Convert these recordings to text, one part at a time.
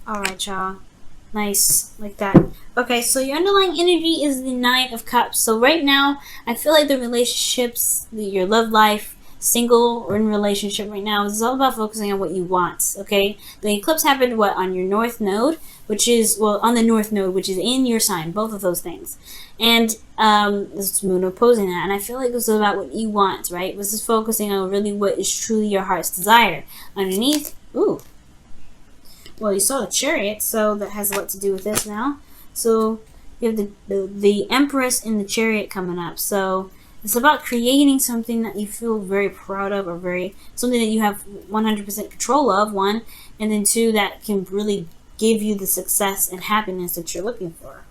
All right, y'all. Nice, like that. Okay, so your underlying energy is the Nine of Cups. So right now, I feel like the relationships, your love life, single or in relationship right now, is all about focusing on what you want. Okay, the eclipse happened on your North Node, which is on the North Node, which is in your sign. Both of those things, and this Moon opposing that. And I feel like this is about what you want, right? This is focusing on really what is truly your heart's desire. Underneath, ooh. Well, you saw the Chariot, so that has a lot to do with this now. So you have the Empress in the Chariot coming up. So it's about creating something that you feel very proud of, or something that you have 100% control of. One, and then two, that can really give you the success and happiness that you're looking for.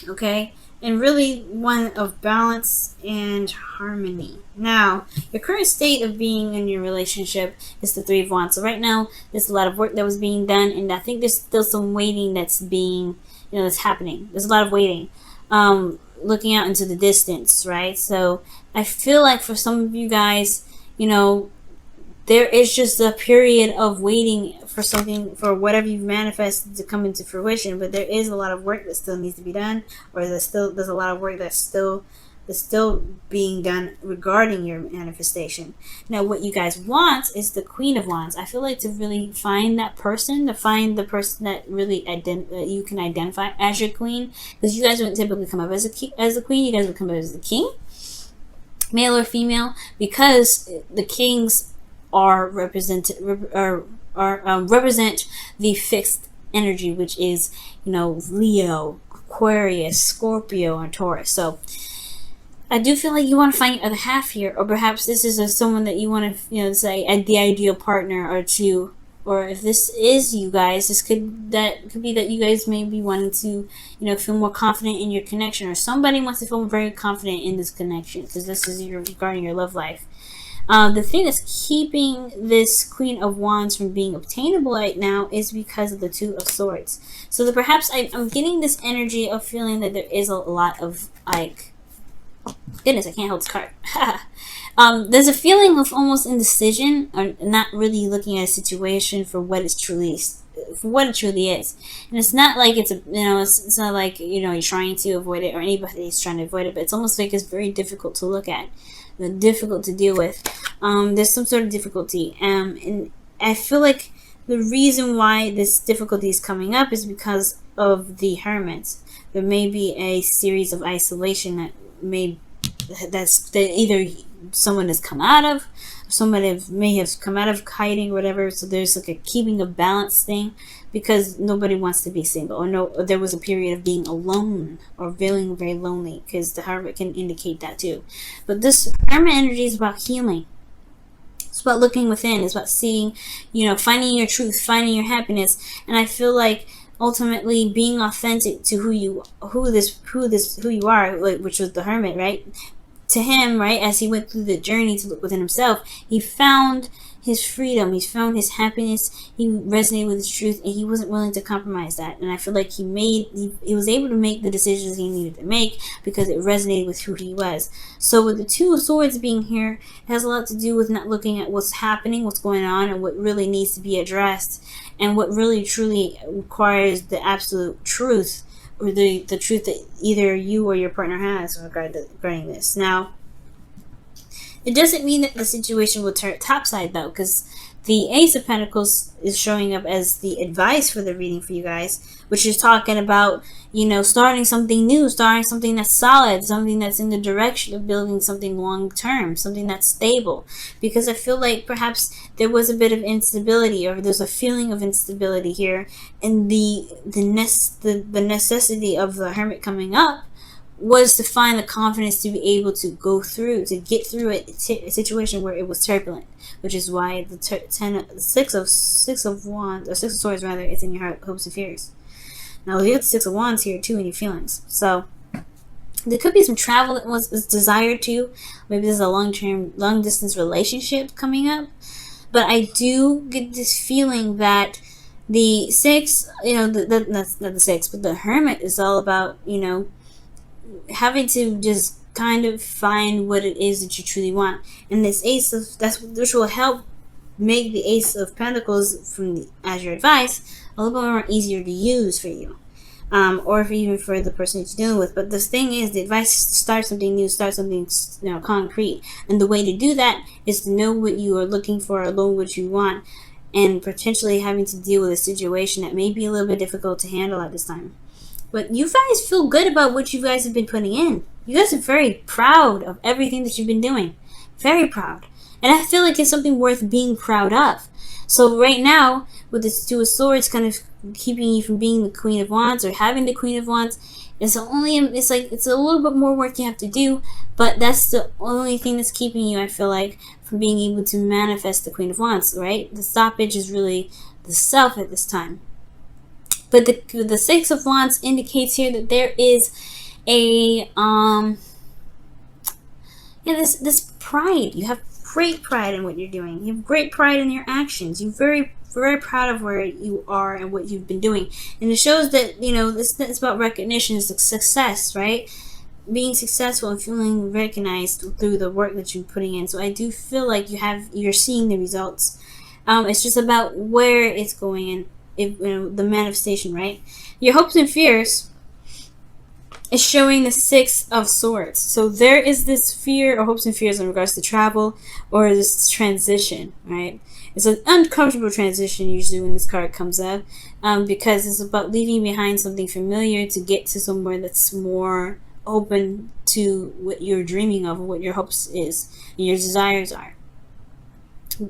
Okay, and really one of balance and harmony. Now, your current state of being in your relationship is the Three of Wands. So right now, there's a lot of work that was being done, and I think there's still some waiting that's that's happening. There's a lot of waiting, looking out into the distance, right? So I feel like for some of you guys, there is just a period of waiting for whatever you've manifested to come into fruition, but there is a lot of work that still needs to be done, or there's a lot of work that's still being done regarding your manifestation. Now, what you guys want is the Queen of Wands. I feel like to really find that person, to find the person that really that you can identify as your queen, because you guys wouldn't typically come up as a queen. You guys would come up as a king, male or female, because the kings represent the fixed energy, which is Leo, Aquarius, Scorpio, and Taurus. So I do feel like you want to find your other half here, or perhaps this is someone that you want to say the ideal partner, or if this is you guys, this could be that you guys may be wanting to feel more confident in your connection, or somebody wants to feel very confident in this connection, because this is regarding your love life. The thing that's keeping this Queen of Wands from being obtainable right now is because of the Two of Swords. So that perhaps I'm getting this energy of feeling that there is a lot of goodness, I can't hold this card. There's a feeling of almost indecision, or not really looking at a situation for what it truly is. And it's not like it's not like you're trying to avoid it, or anybody's trying to avoid it, but it's almost like it's very difficult to look at, difficult to deal with. There's some sort of difficulty, and I feel like the reason why this difficulty is coming up is because of the Hermit. There may be a series of isolation that either someone has come out of, somebody may have come out of hiding, or whatever. So there's like a keeping a balance thing, because nobody wants to be single, or there was a period of being alone or feeling very lonely, because the Hermit can indicate that too. But this Hermit energy is about healing. It's about looking within. It's about seeing, finding your truth, finding your happiness. And I feel like ultimately being authentic to who you are, which was the Hermit, right? To him, right, as he went through the journey to look within himself, he found his freedom, he found his happiness, he resonated with his truth, and he wasn't willing to compromise that. And I feel like he was able to make the decisions he needed to make because it resonated with who he was. So with the Two of Swords being here, it has a lot to do with not looking at what's happening, what's going on, and what really needs to be addressed, and what really truly requires the absolute truth, or the truth that either you or your partner has regarding this. Now, it doesn't mean that the situation will turn topside, though, because the Ace of Pentacles is showing up as the advice for the reading for you guys, which is talking about, starting something new, starting something that's solid, something that's in the direction of building something long-term, something that's stable. Because I feel like perhaps there was a bit of instability, or there's a feeling of instability here, and the necessity of the Hermit coming up was to find the confidence to be able to get through a situation where it was turbulent, which is why the Six of Swords rather is in your hopes and fears. Now you have the Six of Wands here too in your feelings. So there could be some travel that was desired too. Maybe there's a long distance relationship coming up. But I do get this feeling that the Six, that's not the Six, but the Hermit is all about, having to just kind of find what it is that you truly want. And this Ace of which will help make the Ace of Pentacles as your advice a little bit more easier to use for you. Or even for the person that you're dealing with. But the thing is, the advice is to start something new, start something concrete. And the way to do that is to know what you are looking for, or know what you want, and potentially having to deal with a situation that may be a little bit difficult to handle at this time. But you guys feel good about what you guys have been putting in. You guys are very proud of everything that you've been doing. Very proud. And I feel like it's something worth being proud of. So right now, with this Two of Swords kind of keeping you from being the Queen of Wands or having the Queen of Wands, it's a little bit more work you have to do, but that's the only thing that's keeping you, I feel like, from being able to manifest the Queen of Wands, right? The stoppage is really the self at this time. But the Six of Wands indicates here that there is a this pride. You have great pride in what you're doing. You have great pride in your actions. You're very, very proud of where you are and what you've been doing. And it shows that, it's about recognition, it's success, right? Being successful and feeling recognized through the work that you're putting in. So I do feel like you're seeing the results. It's just about where it's going and the manifestation, right? Your hopes and fears is showing the Six of Swords. So there is this fear or hopes and fears in regards to travel or this transition, right? It's an uncomfortable transition usually when this card comes up, because it's about leaving behind something familiar to get to somewhere that's more open to what you're dreaming of, or what your hopes is and your desires are.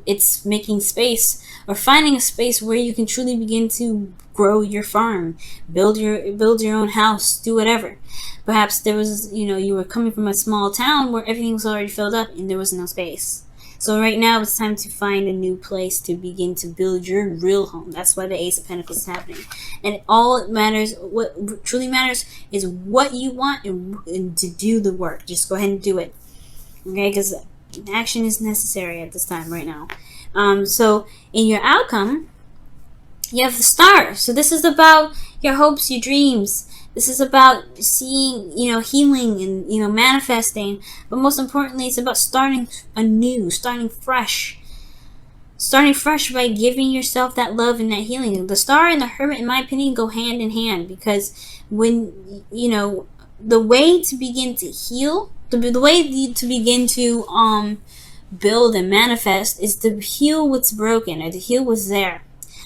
It's making space or finding a space where you can truly begin to grow your farm, build your own house, do whatever. Perhaps there was, you were coming from a small town where everything was already filled up and there was no space. So right now it's time to find a new place to begin to build your real home. That's why the Ace of Pentacles is happening. And all it matters, what truly matters, is what you want and to do the work. Just go ahead and do it. Okay, because action is necessary at this time right now. So in your outcome, you have the Star. So this is about your hopes, your dreams. This is about seeing, healing and, manifesting. But most importantly, it's about starting anew, starting fresh. Starting fresh by giving yourself that love and that healing. The Star and the Hermit, in my opinion, go hand in hand, because when, the way to begin to heal, the way to begin to build and manifest is to heal what's broken or to heal what's there.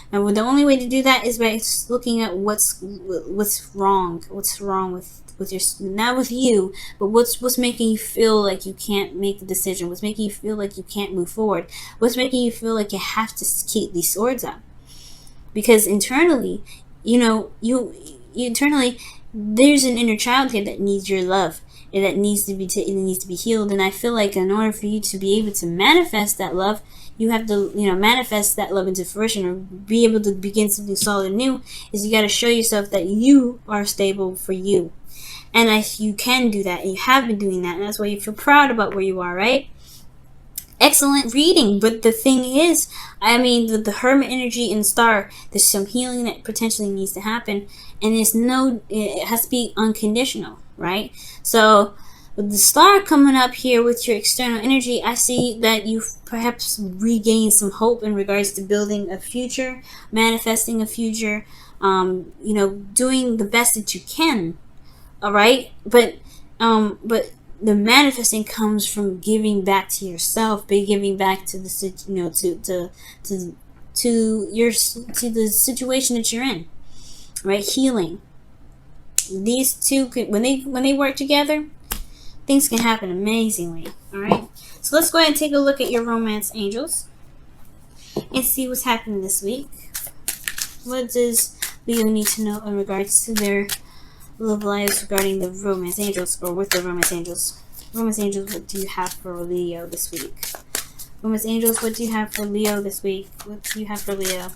And the only way to do that is by looking at what's wrong with your, not with you, but what's making you feel like you can't make the decision, what's making you feel like you can't move forward, what's making you feel like you have to keep these swords up. Because internally, internally there's an inner child here that needs your love. And that needs to be healed. And I feel like in order for you to be able to manifest that love, you have to manifest that love into fruition, or be able to begin something solid and new. Is you got to show yourself that you are stable for you, and you can do that, and you have been doing that, and that's why you feel proud about where you are, right? Excellent reading. But the thing is, the Hermit energy and Star, there's some healing that potentially needs to happen, and it has to be unconditional, right? So with the Star coming up here with your external energy, I see that you've perhaps regained some hope in regards to building a future, manifesting a future, doing the best that you can. All right, but the manifesting comes from giving back to yourself, by giving back to the to the situation that you're in, right? Healing. These two when they work together, things can happen amazingly. All right, so let's go ahead and take a look at your romance angels and see what's happening this week. What does Leo need to know in regards to their love lives regarding the romance angels, or with the romance angels? Romance angels, what do you have for Leo this week? Romance angels, what do you have for Leo this week? What do you have for Leo?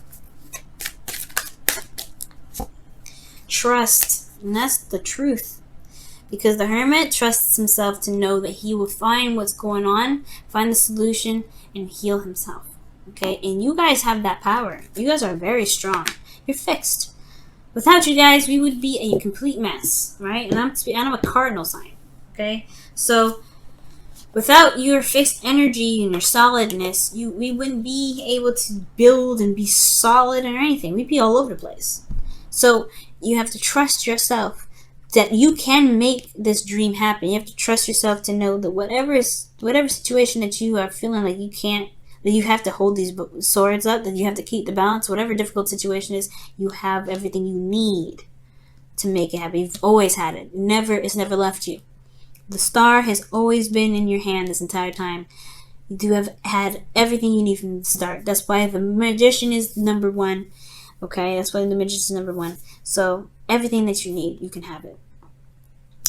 Trust. And that's the truth. Because the Hermit trusts himself to know that he will find what's going on, find the solution, and heal himself. Okay? And you guys have that power. You guys are very strong. You're fixed. Without you guys, we would be a complete mess, right? And I'm a cardinal sign, okay? So Without your fixed energy and your solidness, we wouldn't be able to build and be solid or anything. We'd be all over the place. So you have to trust yourself that you can make this dream happen. You have to trust yourself to know that whatever situation that you are feeling like you can't, that you have to hold these swords up, that you have to keep the balance, whatever difficult situation is, you have everything you need to make it happen. You've always had it. It's never left you. The star has always been in your hand this entire time. You do have had everything you need from the start. That's why the magician is number one. Okay, that's why the magician is number one. So everything that you need, you can have it.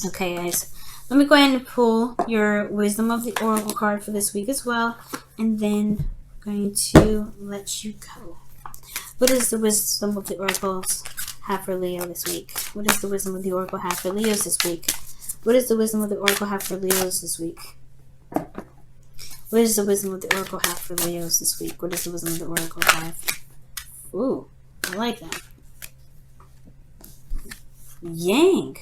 Okay, guys. Let me go ahead and pull your Wisdom of the Oracle card for this week as well. And then I'm going to let you go. What is the Wisdom of the Oracles have for Leo this week? What is the Wisdom of the Oracle have for Leos this week? What does the Wisdom of the Oracle have for Leos this week? What does the Wisdom of the Oracle have for Leos this week? What does the Wisdom of the Oracle have? Ooh, I like that. Yang.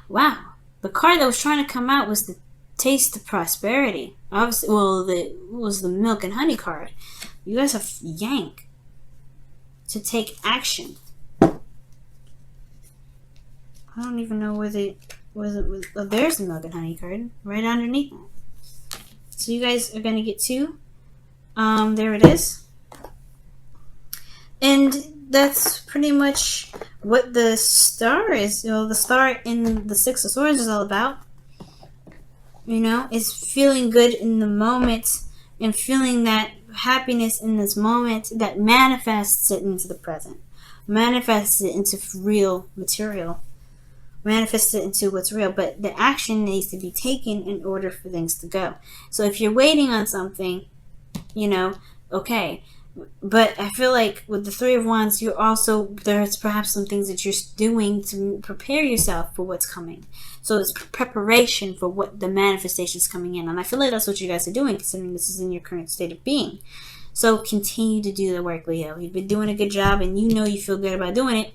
Wow. The card that was trying to come out was the Taste of Prosperity. Obviously, well, it was the Milk and Honey card. You guys have Yang. To take action. I don't even know where there's the Milk and Honey card right underneath that. So you guys are going to get two. There it is. And that's pretty much what the star is. The star in the Six of Swords is all about. Is feeling good in the moment and feeling that happiness in this moment that manifests it into the present. Manifests it into real material. Manifest it into what's real, but the action needs to be taken in order for things to go. So if you're waiting on something, okay, but I feel like with the Three of Wands, there's perhaps some things that you're doing to prepare yourself for what's coming. So it's preparation for what the manifestation is coming in, and I feel like that's what you guys are doing, considering this is in your current state of being. So continue to do the work, Leo. You've been doing a good job, and you feel good about doing it.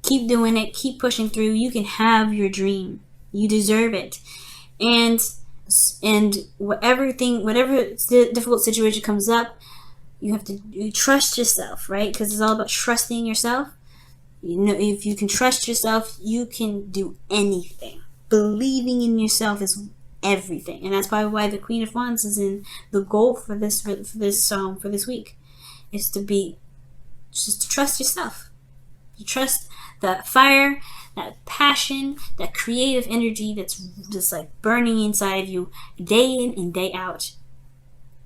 Keep doing it. Keep pushing through. You can have your dream. You deserve it. And whatever difficult situation comes up, you have to trust yourself, right? Because it's all about trusting yourself. If you can trust yourself, you can do anything. Believing in yourself is everything, and that's probably why the Queen of Wands is in the goal for this week. Is to trust yourself. You trust that fire, that passion, that creative energy that's just like burning inside of you day in and day out.